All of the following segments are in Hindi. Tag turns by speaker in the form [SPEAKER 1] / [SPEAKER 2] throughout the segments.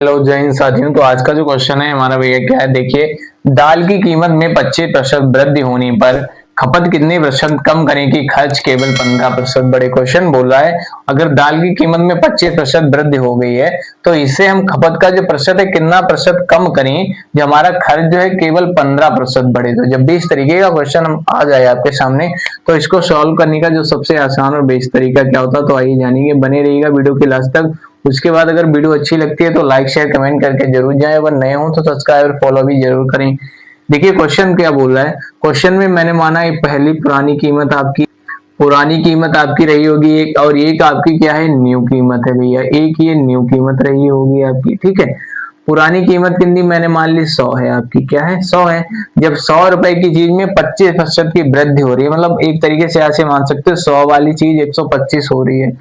[SPEAKER 1] हेलो जय हिंद साथियों। तो आज का जो क्वेश्चन है हमारा भैया क्या है, देखिए दाल की कीमत में 25% वृद्धि होने पर खपत कितने प्रतिशत कम करें कि खर्च केवल 15% बढ़े। क्वेश्चन बोल रहा है अगर दाल की कीमत में 25% वृद्धि हो गई है तो इससे हम खपत का जो प्रतिशत है कितना प्रतिशत कम करें जो हमारा खर्च जो है केवल 15% बढ़े। तो जब भी इस तरीके का क्वेश्चन हम आ जाए आपके सामने तो इसको सॉल्व करने का जो सबसे आसान और बेस्ट तरीका क्या होता है तो आइए जानेंगे। बने रहिएगा वीडियो के लास्ट तक। उसके बाद अगर वीडियो अच्छी लगती है तो लाइक शेयर कमेंट करके जरूर जाएं। अगर नए हो तो सब्सक्राइब और फॉलो भी जरूर करें। देखिए क्वेश्चन क्या बोल रहा है। क्वेश्चन में मैंने माना है पहली पुरानी कीमत आपकी रही होगी एक, और एक आपकी क्या है न्यू कीमत है भैया। एक ये न्यू कीमत रही होगी आपकी, ठीक है। पुरानी कीमत कितनी मैंने मान ली 100 है आपकी, क्या है 100 है। जब 100 रुपए की चीज में 25% की वृद्धि हो रही है, मतलब एक तरीके से ऐसे मान सकते हो 100 वाली चीज 125 हो रही है।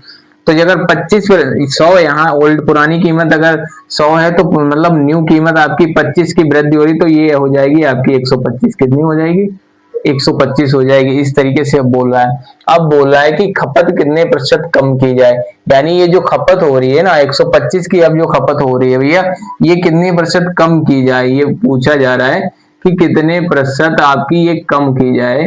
[SPEAKER 1] तो अगर 100 यहाँ ओल्ड पुरानी कीमत अगर 100 है तो मतलब न्यू कीमत आपकी 25 की वृद्धि हो रही, तो ये हो जाएगी आपकी 125। कितनी हो जाएगी 125 हो जाएगी। इस तरीके से अब बोल रहा है। अब बोल रहा है कि खपत कितने प्रतिशत कम की जाए, यानी ये जो खपत हो रही है ना 125 की, अब जो खपत हो रही है भैया ये कितने प्रतिशत कम की जाए, ये पूछा जा रहा है कि कितने प्रतिशत आपकी ये कम की जाए,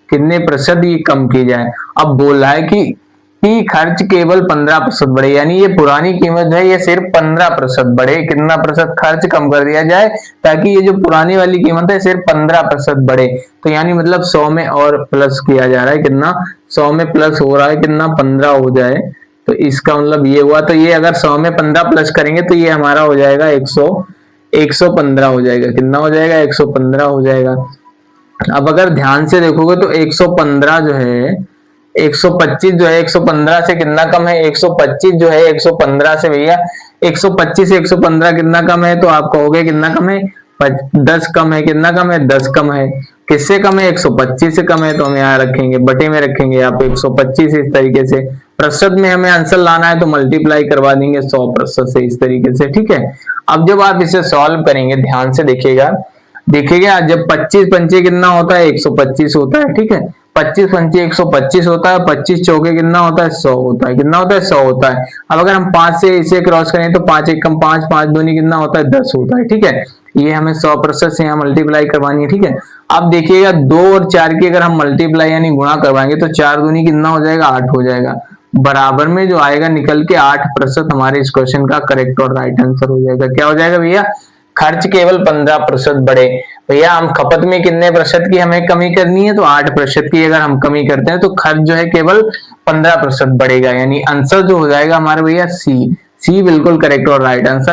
[SPEAKER 1] कितने प्रतिशत ये कम की जाए। अब बोल रहा है कि खर्च केवल 15% बढ़े, यानी ये पुरानी कीमत है ये सिर्फ 15% बढ़े। कितना प्रतिशत खर्च कम कर दिया जाए ताकि ये जो पुरानी वाली कीमत है सिर्फ 15% बढ़े। तो यानी मतलब 100 में और प्लस किया जा रहा है, कितना 100 में प्लस हो रहा है, कितना 15 हो जाए। तो इसका मतलब ये हुआ, तो ये अगर 100 में 15 प्लस करेंगे तो ये हमारा हो जाएगा 115 हो जाएगा। कितना हो जाएगा 115 हो जाएगा। अब अगर ध्यान से देखोगे तो 115 जो है 125 जो है 115 से कितना कम है, 125 जो है 115 से भैया 125 से 115 कितना कम है, तो आप कहोगे कितना कम है 10 कम है। कितना कम है 10 कम है। किससे कम है 125 से कम है, तो हम यहाँ रखेंगे बटे में रखेंगे आप 125 इस तरीके से। प्रतिशत में हमें आंसर लाना है तो मल्टीप्लाई करवा देंगे 100% से इस तरीके से, ठीक है। अब जब आप इसे सॉल्व करेंगे ध्यान से देखिएगा जब 25 पंचे कितना होता है 125 होता है, ठीक है। 25 पंचे 125 होता है, 25 चौके कितना होता है 100 होता है। कितना होता है 100 होता है। अब अगर हम 5 से इसे क्रॉस करें तो 5 एक कम 5, 5 दूनी कितना होता है 10 होता है, ठीक है। ये हमें 100% से यहाँ मल्टीप्लाई करवानी है, ठीक है। अब देखिएगा 2 और 4 की अगर हम मल्टीप्लाई यानी गुणा करवाएंगे तो 4 दूनी कितना हो जाएगा 8 हो जाएगा। बराबर में जो आएगा निकल के 8% हमारे इस क्वेश्चन का करेक्ट और राइट आंसर हो जाएगा। क्या हो जाएगा भैया, खर्च केवल 15% बढ़े। भैया हम खपत में कितने प्रतिशत की हमें कमी करनी है, तो 8% की अगर हम कमी करते हैं तो खर्च जो है केवल 15% बढ़ेगा। यानी आंसर जो हो जाएगा हमारे भैया सी बिल्कुल करेक्ट और राइट आंसर।